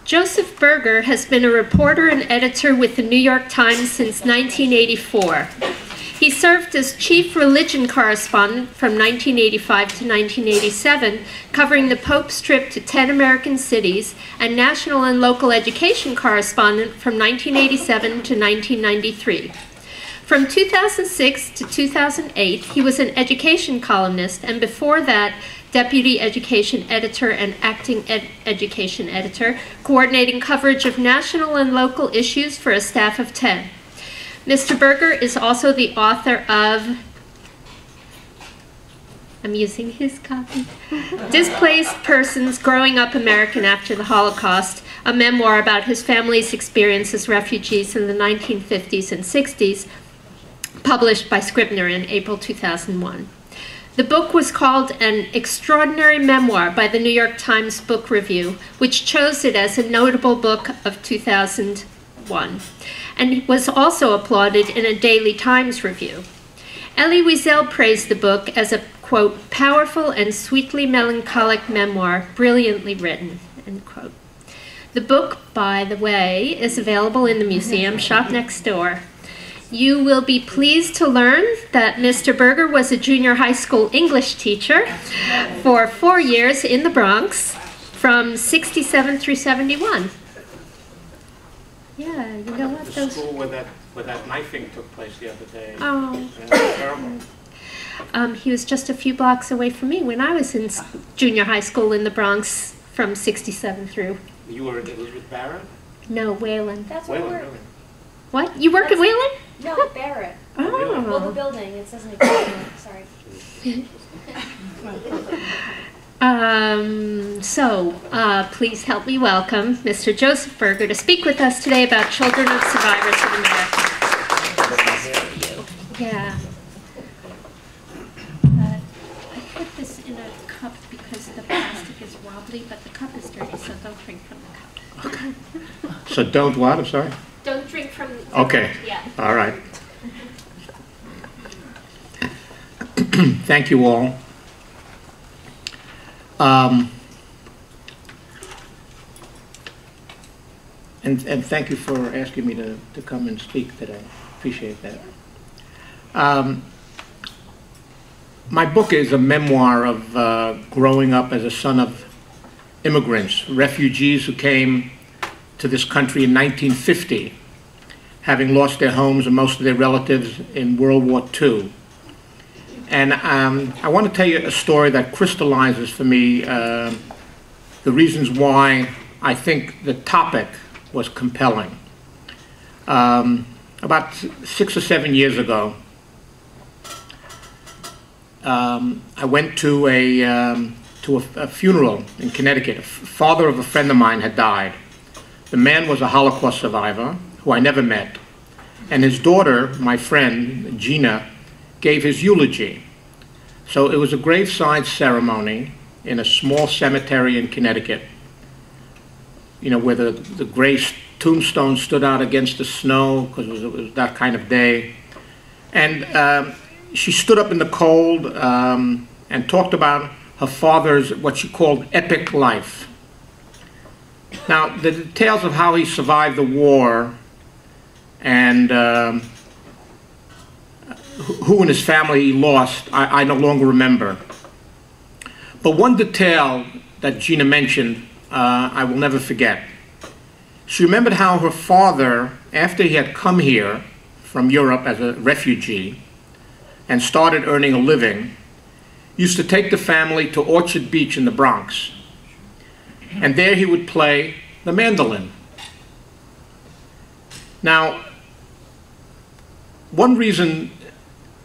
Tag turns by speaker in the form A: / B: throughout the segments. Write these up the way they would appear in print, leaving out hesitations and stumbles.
A: Joseph Berger has been a reporter and editor with the New York Times since 1984. He served as chief religion correspondent from 1985 to 1987, covering the Pope's trip to 10 American cities, and national and local education correspondent from 1987 to 1993. From 2006 to 2008, he was an education columnist, and before that, deputy education editor and acting education editor, coordinating coverage of national and local issues for a staff of 10. Mr. Berger is also the author of, I'm using his copy, Displaced Persons Growing Up American After the Holocaust, a memoir about his family's experience as refugees in the 1950s and 60s, published by Scribner in April 2001. The book was called an extraordinary memoir by the New York Times Book Review, which chose it as a notable book of 2001, and was also applauded in a Daily Times review. Elie Wiesel praised the book as a, quote, powerful and sweetly melancholic memoir, brilliantly written, end quote. The book, by the way, is available in the museum shop next door. You will be pleased to learn that Mr. Berger was a junior high school English teacher for 4 years in the Bronx from 67 through 71. Yeah, you know what?
B: The school where that knifing took place the other day.
A: Oh.
B: Terrible.
A: He was just a few blocks away from me when I was in junior high school in the Bronx from 67 through.
B: You were at Elizabeth Barrett?
A: No, Wayland.
C: That's what
B: Wayland,
C: we're...
B: really?
A: What? You work at Wayland?
C: No, Barrett.
A: Oh.
C: Well, the building, it says an example. Sorry.
A: Please help me welcome Mr. Joseph Berger to speak with us today about children of survivors of America. Yeah. I put this in a cup because the plastic is wobbly, but the cup is dirty, so don't drink from the cup.
B: Okay. So don't what? I'm sorry?
A: Don't drink from the
B: Okay.
A: Yeah.
B: All right. Thank you all. And thank you for asking me to come and speak today. Appreciate that. My book is a memoir of growing up as a son of immigrants, refugees who came to this country in 1950, having lost their homes and most of their relatives in World War II. And I want to tell you a story that crystallizes for me the reasons why I think the topic was compelling. About 6 or 7 years ago, I went to a funeral in Connecticut. A father of a friend of mine had died. The man was a Holocaust survivor who I never met, and his daughter, my friend Gina, gave his eulogy. So it was a graveside ceremony in a small cemetery in Connecticut, you know, where the gray tombstone stood out against the snow because it was that kind of day. And she stood up in the cold and talked about her father's, what she called, epic life. Now, the details of how he survived the war and who in his family he lost, I no longer remember. But one detail that Gina mentioned, I will never forget. She remembered how her father, after he had come here from Europe as a refugee and started earning a living, used to take the family to Orchard Beach in the Bronx. And there he would play the mandolin. Now, one reason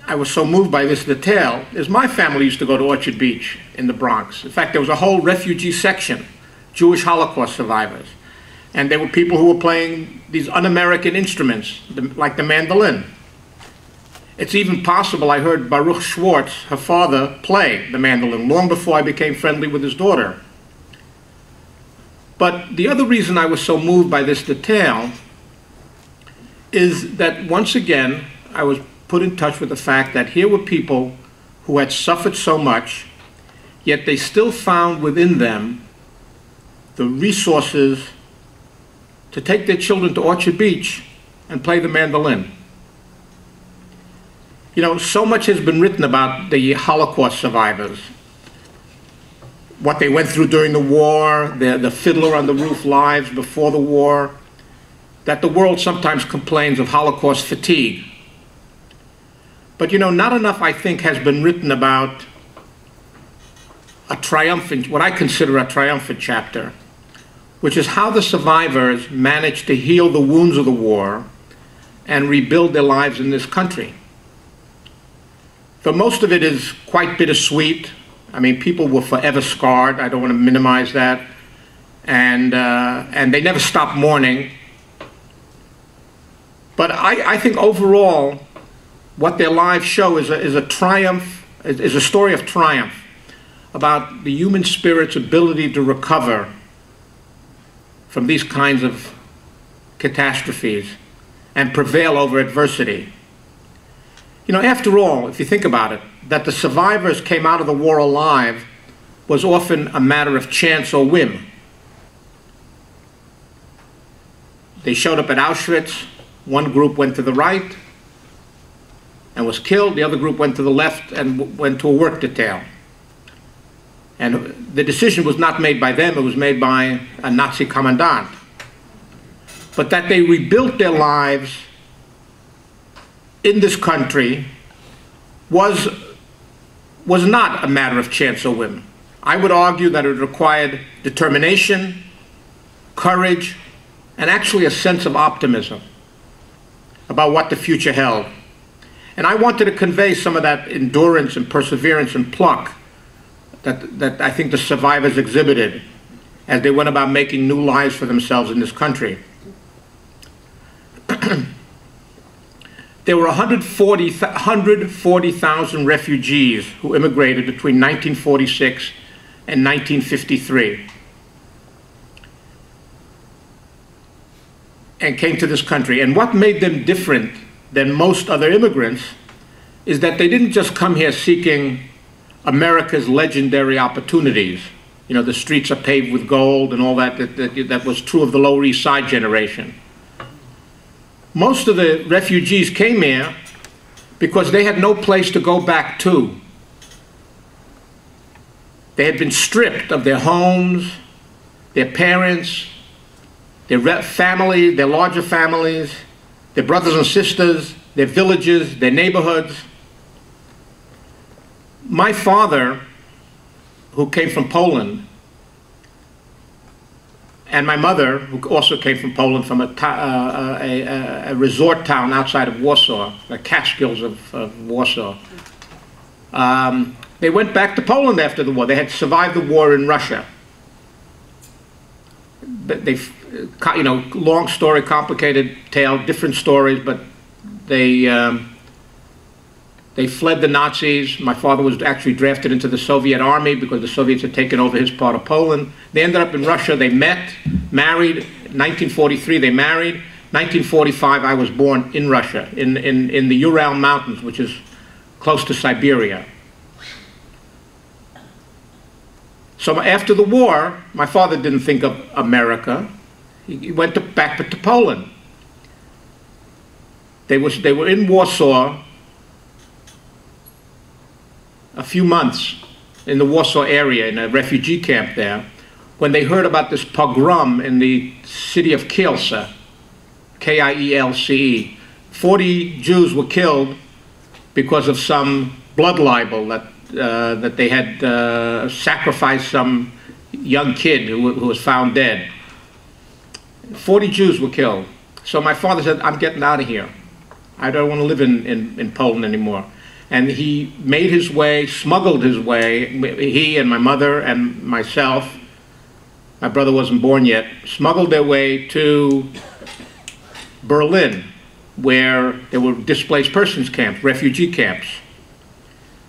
B: I was so moved by this detail is my family used to go to Orchard Beach in the Bronx. In fact, there was a whole refugee section, Jewish Holocaust survivors. And there were people who were playing these un-American instruments, like the mandolin. It's even possible I heard Baruch Schwartz, her father, play the mandolin long before I became friendly with his daughter. But the other reason I was so moved by this detail is that once again, I was put in touch with the fact that here were people who had suffered so much, yet they still found within them the resources to take their children to Orchard Beach and play the mandolin. You know, so much has been written about the Holocaust survivors, what they went through during the war, the Fiddler on the Roof lives before the war, that the world sometimes complains of Holocaust fatigue. But you know, not enough, I think, has been written about a triumphant, what I consider a triumphant chapter, which is how the survivors managed to heal the wounds of the war and rebuild their lives in this country. So most of it is quite bittersweet. I mean, people were forever scarred. I don't want to minimize that. And they never stopped mourning. But I think overall, what their lives show is a triumph, is a story of triumph about the human spirit's ability to recover from these kinds of catastrophes and prevail over adversity. You know, after all, if you think about it, that the survivors came out of the war alive was often a matter of chance or whim. They showed up at Auschwitz. One group went to the right and was killed. The other group went to the left and went to a work detail. And the decision was not made by them, it was made by a Nazi commandant. But that they rebuilt their lives in this country was not a matter of chance or whim. I would argue that it required determination, courage, and actually a sense of optimism about what the future held. And I wanted to convey some of that endurance and perseverance and pluck that I think the survivors exhibited as they went about making new lives for themselves in this country. There were 140,000 refugees who immigrated between 1946 and 1953 and came to this country. And what made them different than most other immigrants is that they didn't just come here seeking America's legendary opportunities. You know, the streets are paved with gold and all that was true of the Lower East Side generation. Most of the refugees came here because they had no place to go back to. They had been stripped of their homes, their parents, their family, their larger families, their brothers and sisters, their villages, their neighborhoods. My father, who came from Poland, and my mother, who also came from Poland, from a resort town outside of Warsaw, the Catskills of Warsaw. They went back to Poland after the war. They had survived the war in Russia. They, you know, long story, complicated tale, different stories, but they fled the Nazis. My father was actually drafted into the Soviet army because the Soviets had taken over his part of Poland. They ended up in Russia. They met, married. In 1943, they married. 1945, I was born in Russia, in the Ural Mountains, which is close to Siberia. So after the war, my father didn't think of America. He went back to Poland. They were in Warsaw a few months, in the Warsaw area, in a refugee camp there, when they heard about this pogrom in the city of Kielce, K-I-E-L-C-E. 40 Jews were killed because of some blood libel that they had sacrificed some young kid who was found dead. 40 Jews were killed. So my father said, I'm getting out of here. I don't want to live in Poland anymore. And he made his way, smuggled his way, he and my mother and myself, my brother wasn't born yet, smuggled their way to Berlin, where there were displaced persons camps, refugee camps.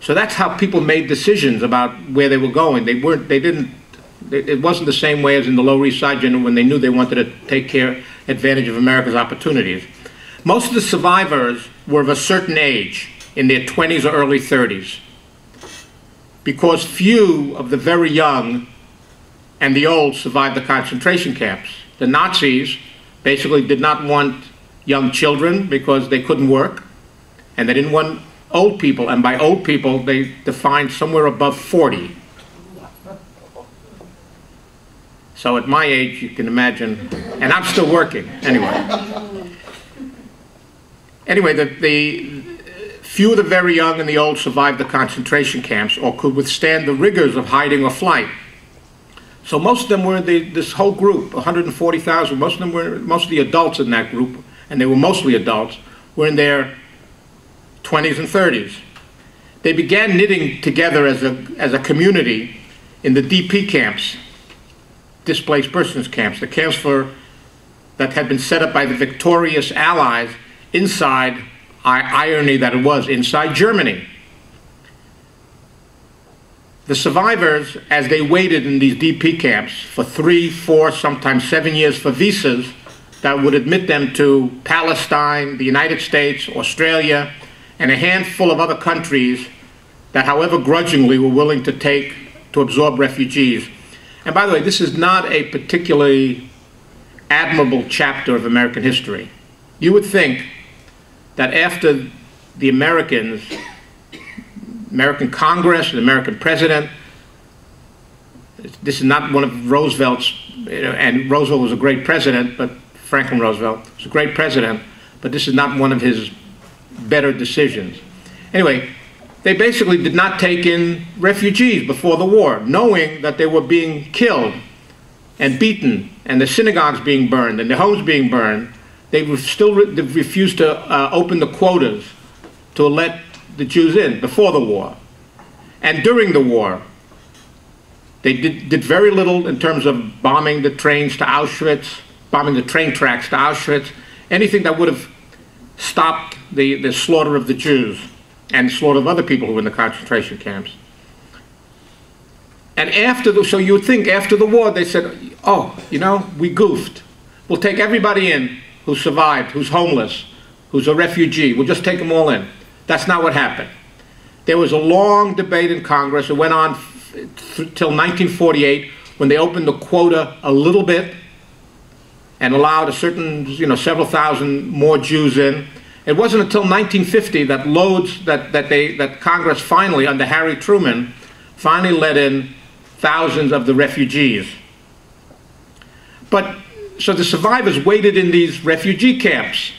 B: So that's how people made decisions about where they were going. It wasn't the same way as in the Lower East Side when they knew they wanted to take advantage of America's opportunities. Most of the survivors were of a certain age, in their 20s or early 30s, because few of the very young and the old survived the concentration camps. The Nazis basically did not want young children because they couldn't work, and they didn't want old people, and by old people they defined somewhere above 40. So at my age, you can imagine, and I'm still working, anyway. Anyway, the few of the very young and the old survived the concentration camps or could withstand the rigors of hiding or flight. So most of them were this whole group, 140,000, most of the adults in that group, and they were mostly adults, were in their 20s and 30s. They began knitting together as a community in the DP camps, displaced persons camps, the camps that had been set up by the victorious Allies inside, irony that it was, inside Germany. The survivors, as they waited in these DP camps for 3, 4, sometimes 7 years for visas that would admit them to Palestine, the United States, Australia, and a handful of other countries that, however grudgingly, were willing to absorb refugees. And by the way, this is not a particularly admirable chapter of American history. You would think that after the American Congress, the American president, this is not one of Roosevelt's, and Roosevelt was a great president, but Franklin Roosevelt was a great president, but this is not one of his better decisions. Anyway, they basically did not take in refugees before the war, knowing that they were being killed and beaten, and the synagogues being burned, and the homes being burned. They still refused to open the quotas to let the Jews in before the war. And during the war, they did very little in terms of bombing the trains to Auschwitz, bombing the train tracks to Auschwitz, anything that would have stopped the slaughter of the Jews and the slaughter of other people who were in the concentration camps. And so you would think after the war they said, oh, you know, we goofed. We'll take everybody in who survived, who's homeless, who's a refugee. We'll just take them all in. That's not what happened. There was a long debate in Congress. It went on till 1948 when they opened the quota a little bit and allowed a certain, several thousand more Jews in. It wasn't until 1950 that that Congress finally, under Harry Truman, finally let in thousands of the refugees. But so the survivors waited in these refugee camps,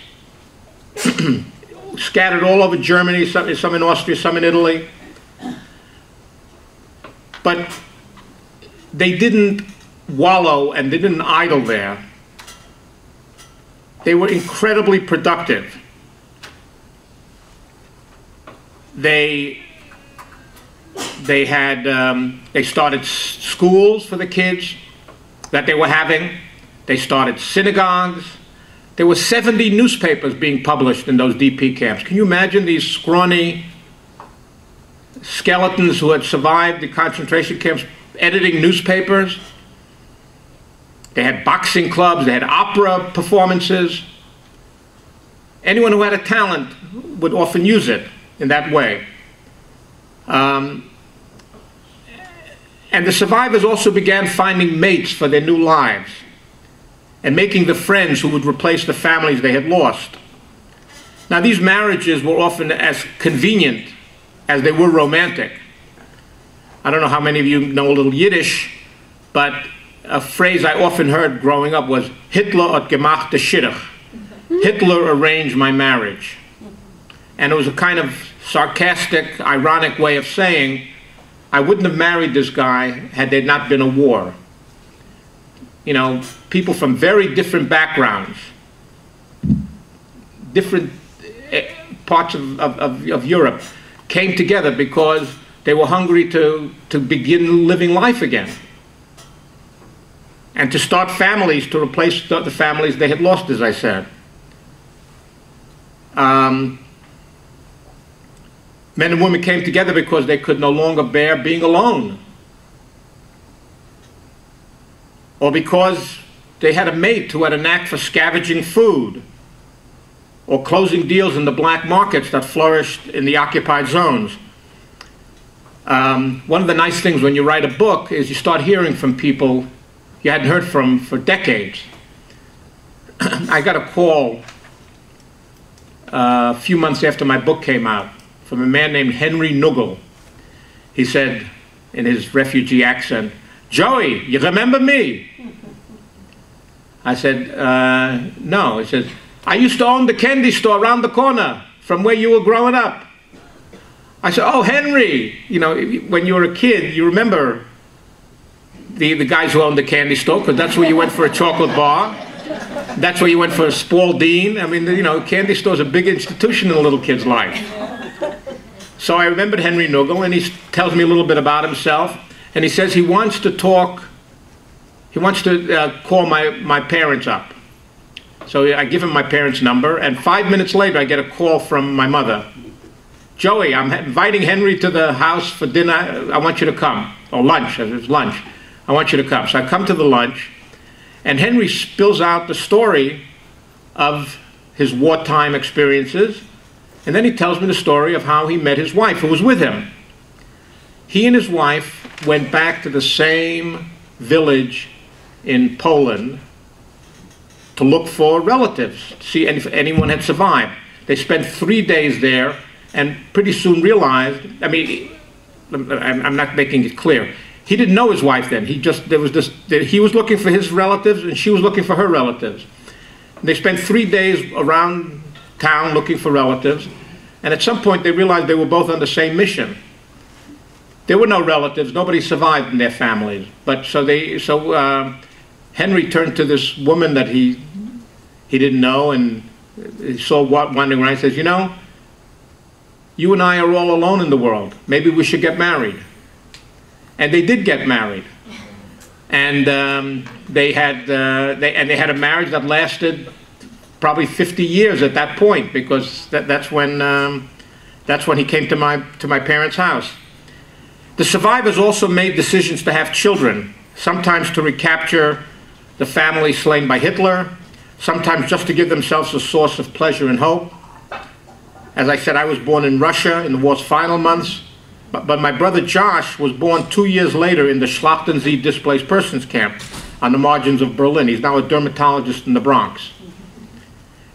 B: scattered all over Germany, some in Austria, some in Italy. But they didn't wallow and they didn't idle there. They were incredibly productive. They started schools for the kids that they were having. They started synagogues. There were 70 newspapers being published in those DP camps. Can you imagine these scrawny skeletons who had survived the concentration camps editing newspapers? They had boxing clubs, they had opera performances. Anyone who had a talent would often use it in that way. And the survivors also began finding mates for their new lives and making the friends who would replace the families they had lost. Now, these marriages were often as convenient as they were romantic. I don't know how many of you know a little Yiddish, but a phrase I often heard growing up was, Hitler hat gemacht de Shidduch. Hitler arranged my marriage. And it was a kind of sarcastic, ironic way of saying, I wouldn't have married this guy had there not been a war. You know, people from very different backgrounds, different parts of Europe came together because they were hungry to begin living life again and to start families to replace the families they had lost, as I said. Men and women came together because they could no longer bear being alone, or because they had a mate who had a knack for scavenging food or closing deals in the black markets that flourished in the occupied zones. One of the nice things when you write a book is you start hearing from people you hadn't heard from for decades. I got a call a few months after my book came out from a man named Henry Nugel. He said, in his refugee accent, "Joey, you remember me?" I said, no. He says, "I used to own the candy store around the corner from where you were growing up." I said, "Oh, Henry, you know, when you were a kid, you remember the guys who owned the candy store, because that's where you went for a chocolate bar. That's where you went for a Spalding. I mean, you know, candy store's a big institution in a little kid's life." So I remembered Henry Nugel, and he tells me a little bit about himself, and he says he wants to talk, he wants to call my parents up. So I give him my parents' number, and 5 minutes later I get a call from my mother. "Joey, I'm inviting Henry to the house for dinner. I want you to come." Or lunch, it's lunch. "I want you to come." So I come to the lunch, and Henry spills out the story of his wartime experiences, and then he tells me the story of how he met his wife, who was with him. He and his wife went back to the same village in Poland to look for relatives, to see if anyone had survived. They spent 3 days there, and pretty soon realized, I mean, I'm not making it clear. He didn't know his wife then. He was looking for his relatives, and she was looking for her relatives. They spent 3 days around town looking for relatives, and at some point they realized they were both on the same mission. There were no relatives. Nobody survived in their families. But so Henry turned to this woman that he didn't know, and he saw wandering around. He says, "You know, you and I are all alone in the world. Maybe we should get married." And they did get married, and they had a marriage that lasted probably 50 years at that point, because that's when he came to my parents' house. The survivors also made decisions to have children, sometimes to recapture the family slain by Hitler, sometimes just to give themselves a source of pleasure and hope. As I said, I was born in Russia in the war's final months, but my brother Josh was born 2 years later in the Schlachtensee displaced persons camp on the margins of Berlin. He's now a dermatologist in the Bronx.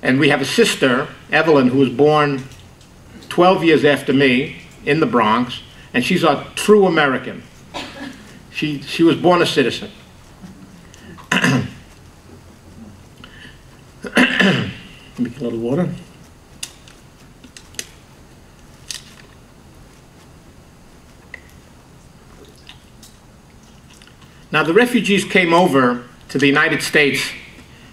B: And we have a sister, Evelyn, who was born 12 years after me in the Bronx, and she's a true American. She was born a citizen. Let me get a little water. Now, the refugees came over to the United States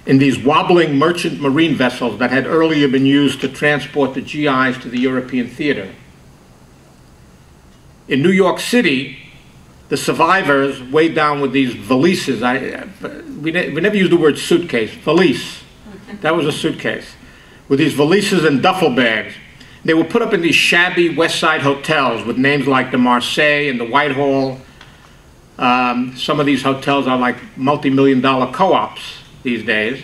B: in these wobbling merchant marine vessels that had earlier been used to transport the GIs to the European theater. In New York City, the survivors weighed down with these valises. We never used the word suitcase, valise. That was a suitcase. With these valises and duffel bags. They were put up in these shabby West Side hotels with names like the Marseille and the Whitehall. Some of these hotels are like multi-million-dollar co-ops these days.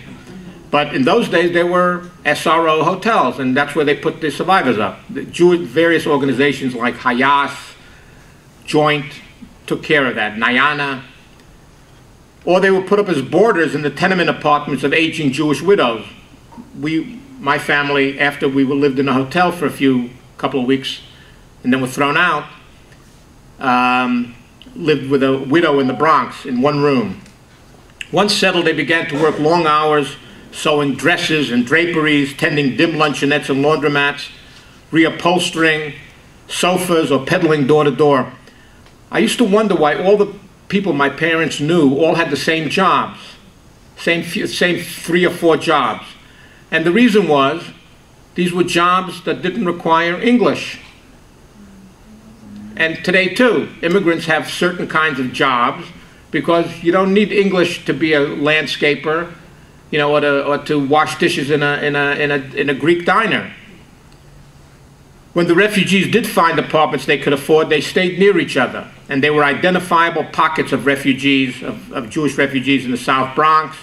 B: But in those days, they were SRO hotels, and that's where they put the survivors up. The various organizations like Hayas, Joint, took care of that, Nyana. Or they were put up as boarders in the tenement apartments of aging Jewish widows. My family, after we lived in a hotel for a couple of weeks, and then were thrown out, lived with a widow in the Bronx in one room. Once settled, they began to work long hours, sewing dresses and draperies, tending dim luncheonettes and laundromats, reupholstering sofas, or peddling door to door. I used to wonder why all the people my parents knew all had the same jobs, same 3 or 4 jobs. And the reason was, these were jobs that didn't require English. And today too, immigrants have certain kinds of jobs because you don't need English to be a landscaper, you know, or to wash dishes in a Greek diner. When the refugees did find apartments they could afford, they stayed near each other, and they were identifiable pockets of refugees, of Jewish refugees in the South Bronx,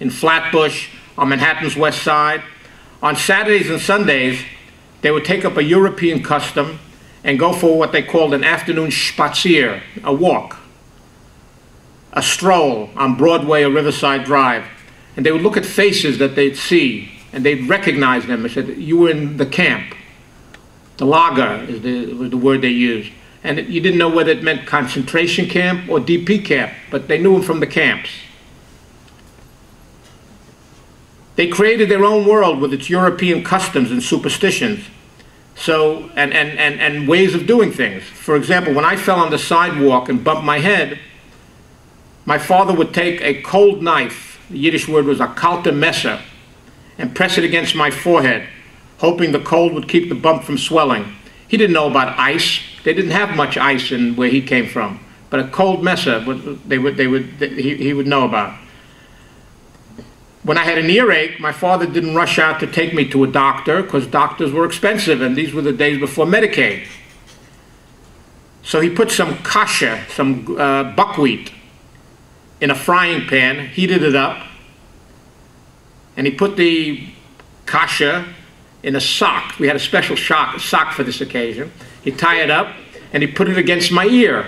B: in Flatbush, on Manhattan's West Side. On Saturdays and Sundays, they would take up a European custom and go for what they called an afternoon spazier, a walk, a stroll on Broadway or Riverside Drive. And they would look at faces that they'd see, and they'd recognize them. They said, you were in the camp. The lager was the word they used. And you didn't know whether it meant concentration camp or DP camp, but they knew them from the camps. They created their own world with its European customs and superstitions. So, and ways of doing things. For example, when I fell on the sidewalk and bumped my head, my father would take a cold knife, the Yiddish word was a kalte Messer, and press it against my forehead, hoping the cold would keep the bump from swelling. He didn't know about ice. They didn't have much ice in where he came from, but a cold Messer he would know about. When I had an earache, my father didn't rush out to take me to a doctor because doctors were expensive, and these were the days before Medicaid. So he put some kasha, some buckwheat, in a frying pan, heated it up, and he put the kasha in a sock. We had a special sock for this occasion. He tied it up, and he put it against my ear.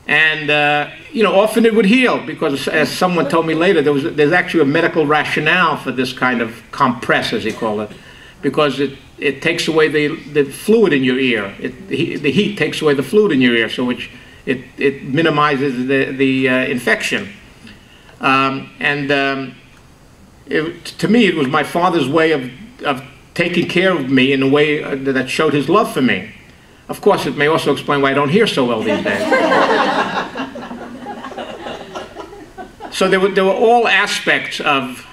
B: And, you know, often it would heal because, as someone told me later, there's actually a medical rationale for this kind of compress, as he called it, because it takes away the fluid in your ear. The heat takes away the fluid in your ear, so it minimizes the infection. To me, it was my father's way of taking care of me in a way that showed his love for me. Of course, it may also explain why I don't hear so well these days. So there were all aspects of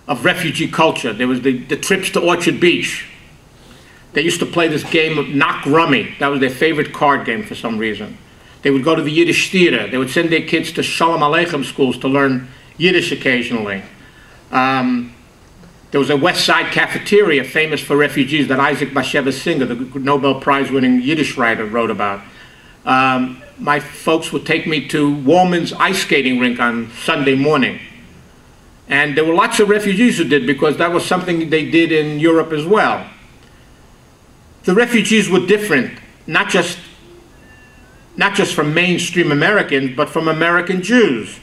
B: refugee culture. There was the trips to Orchard Beach. They used to play this game of knock rummy. That was their favorite card game for some reason. They would go to the Yiddish theater. They would send their kids to Shalom Aleichem schools to learn Yiddish occasionally. There was a West Side cafeteria famous for refugees that Isaac Bashevis Singer, the Nobel Prize-winning Yiddish writer, wrote about. My folks would take me to Wallman's ice skating rink on Sunday morning. And there were lots of refugees who did, because that was something they did in Europe as well. The refugees were different, not just from mainstream Americans, but from American Jews.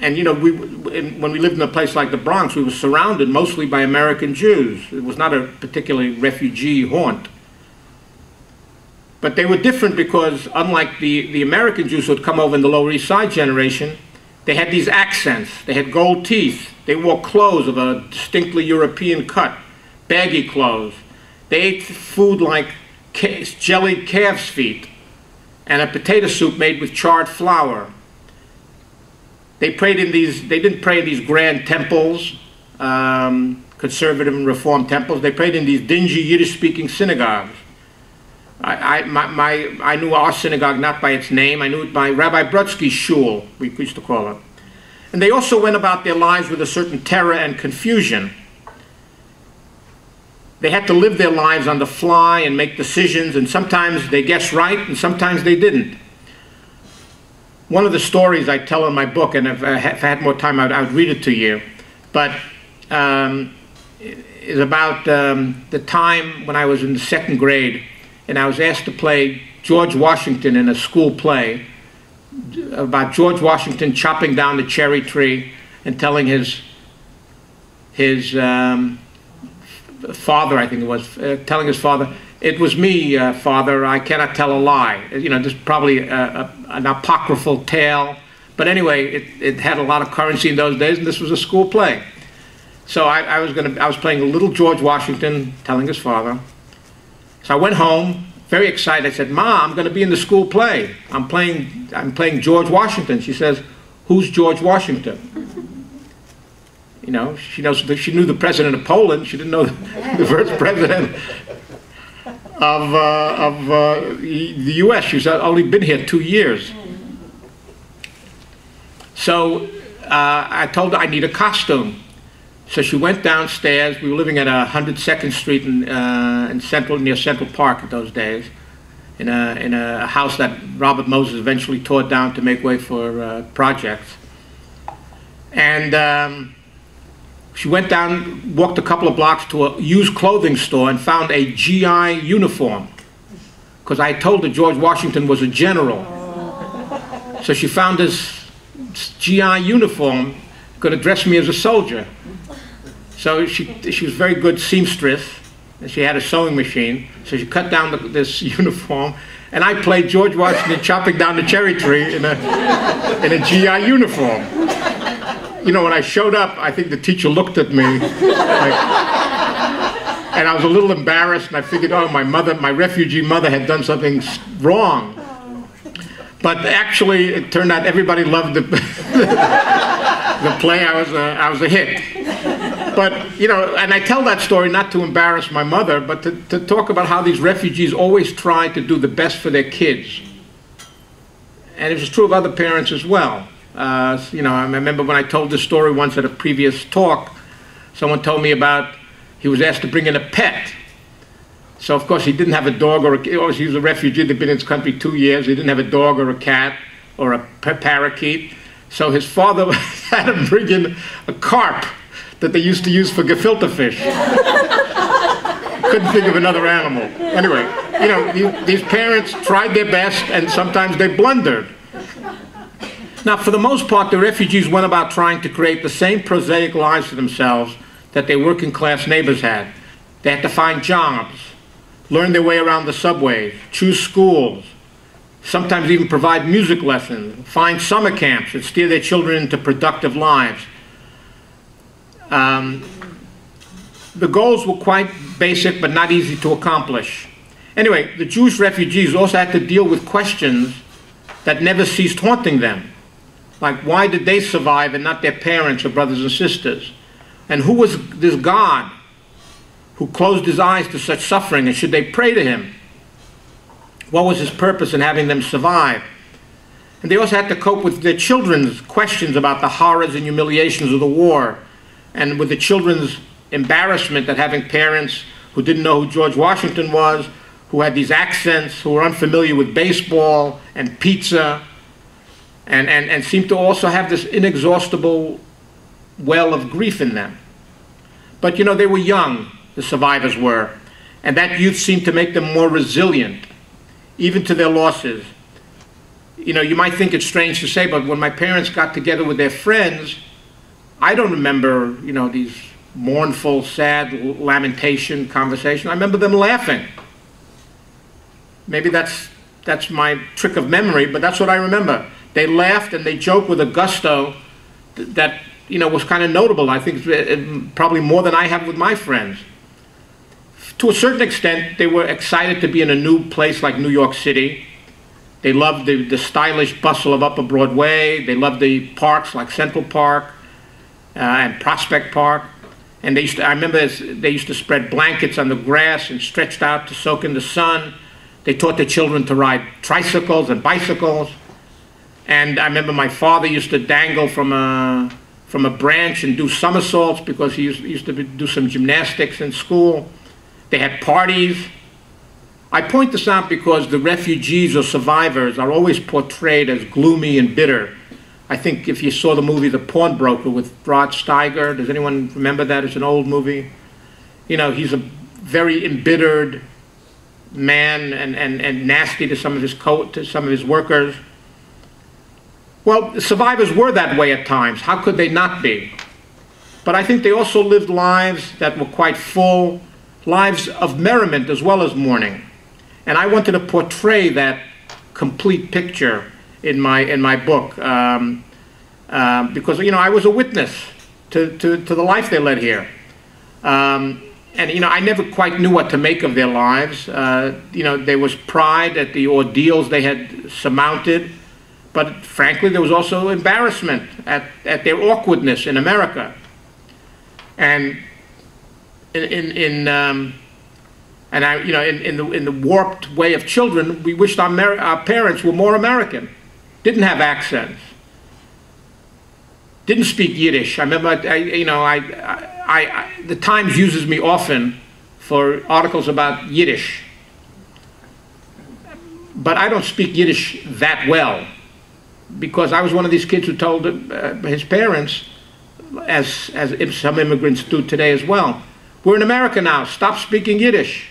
B: And, you know, when we lived in a place like the Bronx, we were surrounded mostly by American Jews. It was not a particularly refugee haunt. But they were different because, unlike the American Jews who had come over in the Lower East Side generation, they had these accents. They had gold teeth. They wore clothes of a distinctly European cut, baggy clothes. They ate food like jellied calf's feet and a potato soup made with charred flour. They prayed in these, they didn't pray in these grand temples, conservative and reform temples. They prayed in these dingy Yiddish-speaking synagogues. I knew our synagogue not by its name. I knew it by Rabbi Brodsky's shul, we used to call it. And they also went about their lives with a certain terror and confusion. They had to live their lives on the fly and make decisions, and sometimes they guessed right, and sometimes they didn't. One of the stories I tell in my book, and if I had more time, I would read it to you, but is about the time when I was in the 2nd grade, and I was asked to play George Washington in a school play about George Washington chopping down the cherry tree and telling his father, I think it was, telling his father, "It was me, Father, I cannot tell a lie." You know, this is probably an apocryphal tale, but anyway, it had a lot of currency in those days, and this was a school play. So I was playing a little George Washington, telling his father. So I went home, very excited. I said, "Ma, I'm going to be in the school play. I'm playing George Washington." She says, "Who's George Washington?" You know, she knew the president of Poland. She didn't know the first president of the U.S. She's only been here 2 years. So I told her I need a costume. So she went downstairs. We were living at 102nd Street near Central Park in those days, in a house that Robert Moses eventually tore down to make way for projects. And she went down, walked a couple of blocks to a used clothing store and found a GI uniform. Because I told her George Washington was a general. So she found this GI uniform, going to dress me as a soldier. So she was a very good seamstress, and she had a sewing machine. So she cut down this uniform, and I played George Washington chopping down the cherry tree in a GI uniform. You know, when I showed up, I think the teacher looked at me, and I was a little embarrassed, and I figured, oh, my refugee mother had done something wrong. But actually, it turned out everybody loved the play. I was a hit. But, you know, and I tell that story not to embarrass my mother, but to talk about how these refugees always try to do the best for their kids. And it was true of other parents as well. You know, I remember when I told this story once at a previous talk, someone told me about he was asked to bring in a pet. So, of course, he didn't have a dog or he was a refugee. They'd been in his country 2 years. He didn't have a dog or a cat or a parakeet. So his father had him bring in a carp that they used to use for gefilte fish. Couldn't think of another animal. Anyway, you know, these parents tried their best, and sometimes they blundered. Now, for the most part, the refugees went about trying to create the same prosaic lives for themselves that their working class neighbors had. They had to find jobs, learn their way around the subways, choose schools, sometimes even provide music lessons, find summer camps and steer their children into productive lives. The goals were quite basic but not easy to accomplish. Anyway, the Jewish refugees also had to deal with questions that never ceased haunting them. Like, why did they survive and not their parents or brothers and sisters? And who was this God who closed his eyes to such suffering, and should they pray to him? What was his purpose in having them survive? And they also had to cope with their children's questions about the horrors and humiliations of the war, and with the children's embarrassment at having parents who didn't know who George Washington was, who had these accents, who were unfamiliar with baseball and pizza, and seemed to also have this inexhaustible well of grief in them. But, you know, they were young, the survivors were, and that youth seemed to make them more resilient, even to their losses. You know, you might think it's strange to say, but when my parents got together with their friends, I don't remember, you know, these mournful, sad, lamentation conversations. I remember them laughing. Maybe that's my trick of memory, but that's what I remember. They laughed and they joked with a gusto that, you know, was kind of notable. I think probably more than I have with my friends. To a certain extent, they were excited to be in a new place like New York City. They loved the stylish bustle of Upper Broadway. They loved the parks like Central Park and Prospect Park. And I remember they used to spread blankets on the grass and stretched out to soak in the sun. They taught their children to ride tricycles and bicycles. And I remember my father used to dangle from a branch and do somersaults because he used to do some gymnastics in school. They had parties. I point this out because the refugees or survivors are always portrayed as gloomy and bitter. I think if you saw the movie The Pawnbroker with Rod Steiger, does anyone remember that? It's an old movie. You know, he's a very embittered man and nasty to some of his workers. Well, the survivors were that way at times. How could they not be? But I think they also lived lives that were quite full, lives of merriment as well as mourning. And I wanted to portray that complete picture in my book because, you know, I was a witness to the life they led here. And, you know, I never quite knew what to make of their lives. You know, there was pride at the ordeals they had surmounted. But frankly, there was also embarrassment at their awkwardness in America. And in the warped way of children, we wished our parents were more American, didn't have accents, didn't speak Yiddish. I remember, the Times uses me often for articles about Yiddish, but I don't speak Yiddish that well, because I was one of these kids who told his parents, as some immigrants do today as well, we're in America now, stop speaking Yiddish.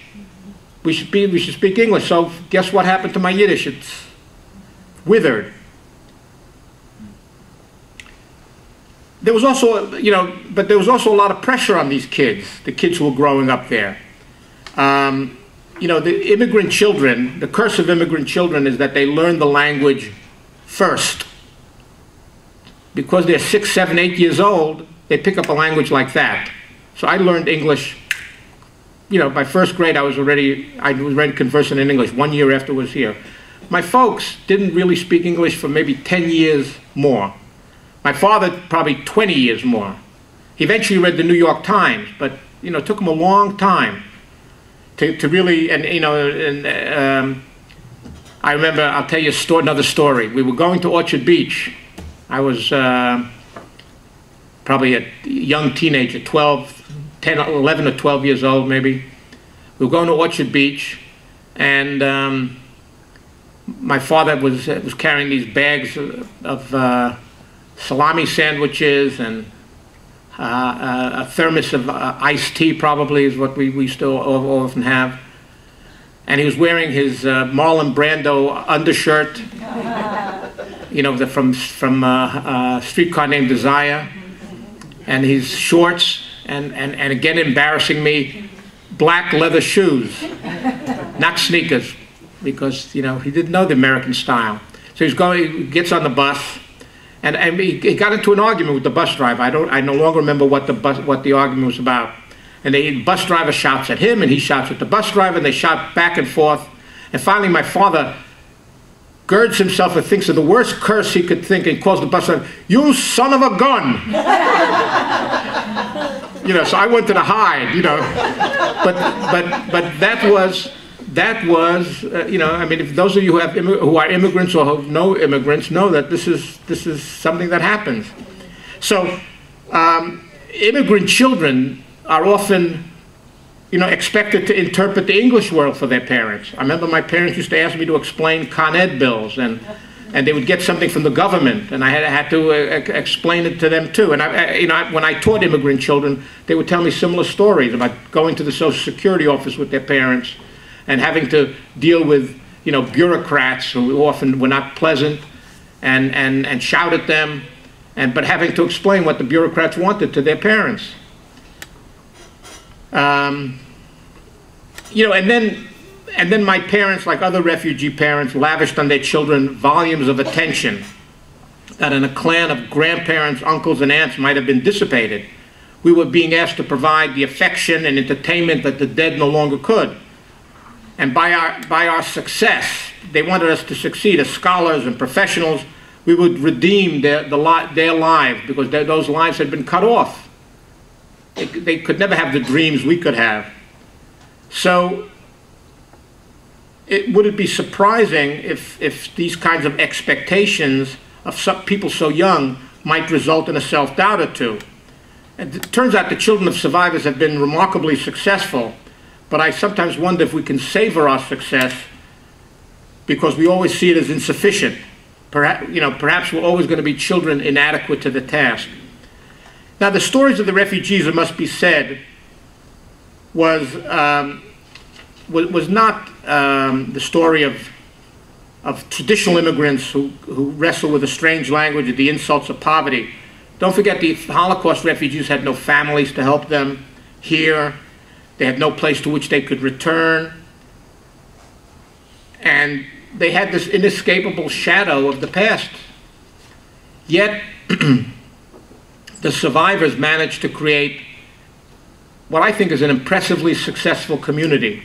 B: We should speak English. So guess what happened to my Yiddish? It's withered. there was also, but there was also a lot of pressure on these kids, the kids who were growing up there. The immigrant children, the curse of immigrant children is that they learn the language first. Because they're 6, 7, 8 years old, they pick up a language like that. So I learned English, by first grade I was already conversant in English 1 year after I was here. My folks didn't really speak English for maybe 10 years more. My father, probably 20 years more. He eventually read the New York Times, but, it took him a long time to really, I remember, I'll tell you another story. We were going to Orchard Beach. I was probably a young teenager, 11 or 12 years old, maybe. We were going to Orchard Beach, and my father was carrying these bags of salami sandwiches and a thermos of iced tea, probably, is what we still often have. And he was wearing his Marlon Brando undershirt, from Streetcar Named Desire, and his shorts, and again embarrassing me, black leather shoes, not sneakers, because he didn't know the American style. So he gets on the bus, and he got into an argument with the bus driver. I no longer remember what the argument was about. And the bus driver shouts at him, and he shouts at the bus driver, and they shout back and forth. And finally, my father girds himself and thinks of the worst curse he could think, and calls the bus driver, "You son of a gun!" So I went to the hide, But that was, if those of you who are immigrants or who know immigrants know that this is something that happens. So immigrant children are often, expected to interpret the English world for their parents. I remember my parents used to ask me to explain Con Ed bills, and they would get something from the government, and I had to explain it to them too. And when I taught immigrant children, they would tell me similar stories about going to the Social Security office with their parents and having to deal with, bureaucrats who often were not pleasant and shout at them, but having to explain what the bureaucrats wanted to their parents. And then my parents, like other refugee parents, lavished on their children volumes of attention that in a clan of grandparents, uncles, and aunts might have been dissipated. We were being asked to provide the affection and entertainment that the dead no longer could. And by our success, they wanted us to succeed as scholars and professionals. We would redeem their lives, because those lives had been cut off. They could never have the dreams we could have. So would it be surprising if these kinds of expectations of some people so young might result in a self-doubt or two? And it turns out the children of survivors have been remarkably successful, but I sometimes wonder if we can savor our success because we always see it as insufficient. Perhaps we're always going to be children inadequate to the task. Now, the stories of the refugees, it must be said, was not the story of traditional immigrants who wrestle with a strange language or the insults of poverty. Don't forget, the Holocaust refugees had no families to help them here. They had no place to which they could return. And they had this inescapable shadow of the past. Yet, the survivors managed to create what I think is an impressively successful community.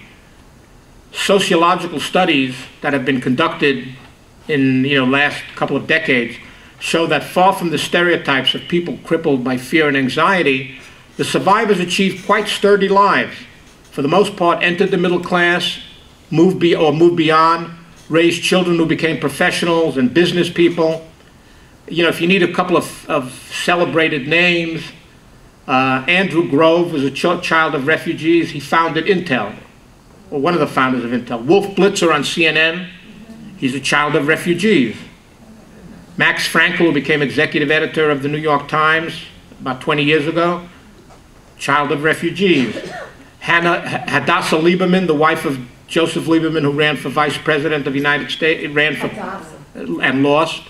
B: Sociological studies that have been conducted in last couple of decades show that far from the stereotypes of people crippled by fear and anxiety, the survivors achieved quite sturdy lives. For the most part, entered the middle class, moved beyond, raised children who became professionals and business people. If you need a couple of celebrated names, Andrew Grove was a child of refugees. He founded Intel, or one of the founders of Intel. Wolf Blitzer on CNN, he's a child of refugees. Max Frankel, who became executive editor of the New York Times about 20 years ago, child of refugees. Hadassah Lieberman, the wife of Joseph Lieberman, who ran for vice president of the United States, and lost,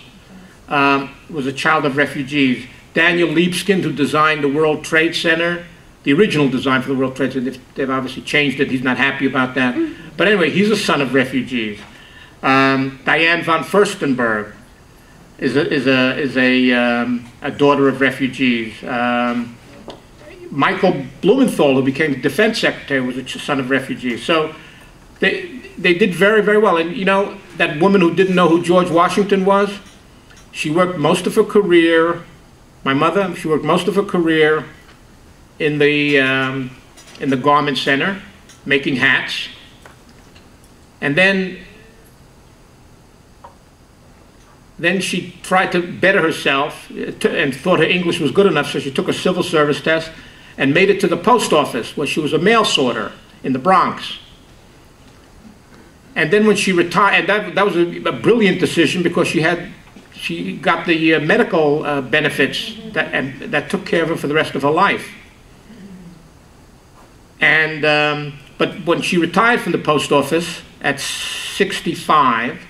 B: was a child of refugees. Daniel Libeskind, who designed the World Trade Center, the original design for the World Trade Center. They've obviously changed it. He's not happy about that. But anyway, he's a son of refugees. Diane von Furstenberg is a daughter of refugees. Michael Blumenthal, who became defense secretary, was a son of refugees. So they did very, very well. And you know, that woman who didn't know who George Washington was, she worked most of her career, my mother, she worked most of her career in the garment center, making hats. And then she tried to better herself and thought her English was good enough, so she took a civil service test and made it to the post office, where she was a mail sorter in the Bronx. And then when she retired, and that was a brilliant decision, because she got the medical benefits that took care of her for the rest of her life. And but when she retired from the post office at 65,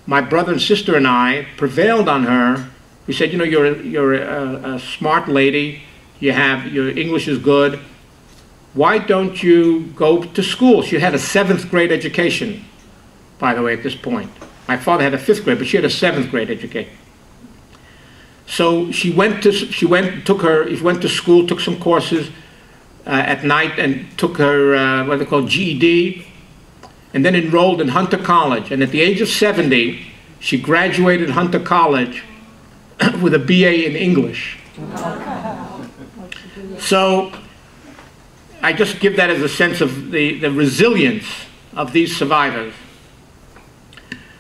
B: my brother and sister and I prevailed on her. We said, you know, you're a smart lady. Your English is good. Why don't you go to school? She had a 7th grade education, by the way, at this point. My father had a 5th grade, but she had a 7th grade education. So she went to school, took some courses at night, and took her what they call GED, and then enrolled in Hunter College. And at the age of 70, she graduated Hunter College with a BA in English. So I just give that as a sense of the resilience of these survivors.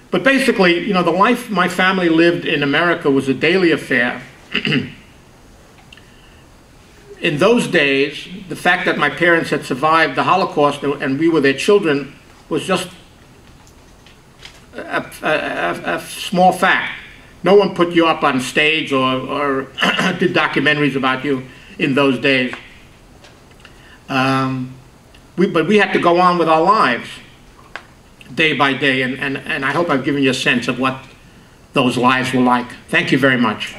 B: But basically, you know, the life my family lived in America was a daily affair. In those days, the fact that my parents had survived the Holocaust and we were their children was just a small fact. No one put you up on stage or did documentaries about you in those days. But we had to go on with our lives day by day, and I hope I've given you a sense of what those lives were like. Thank you very much.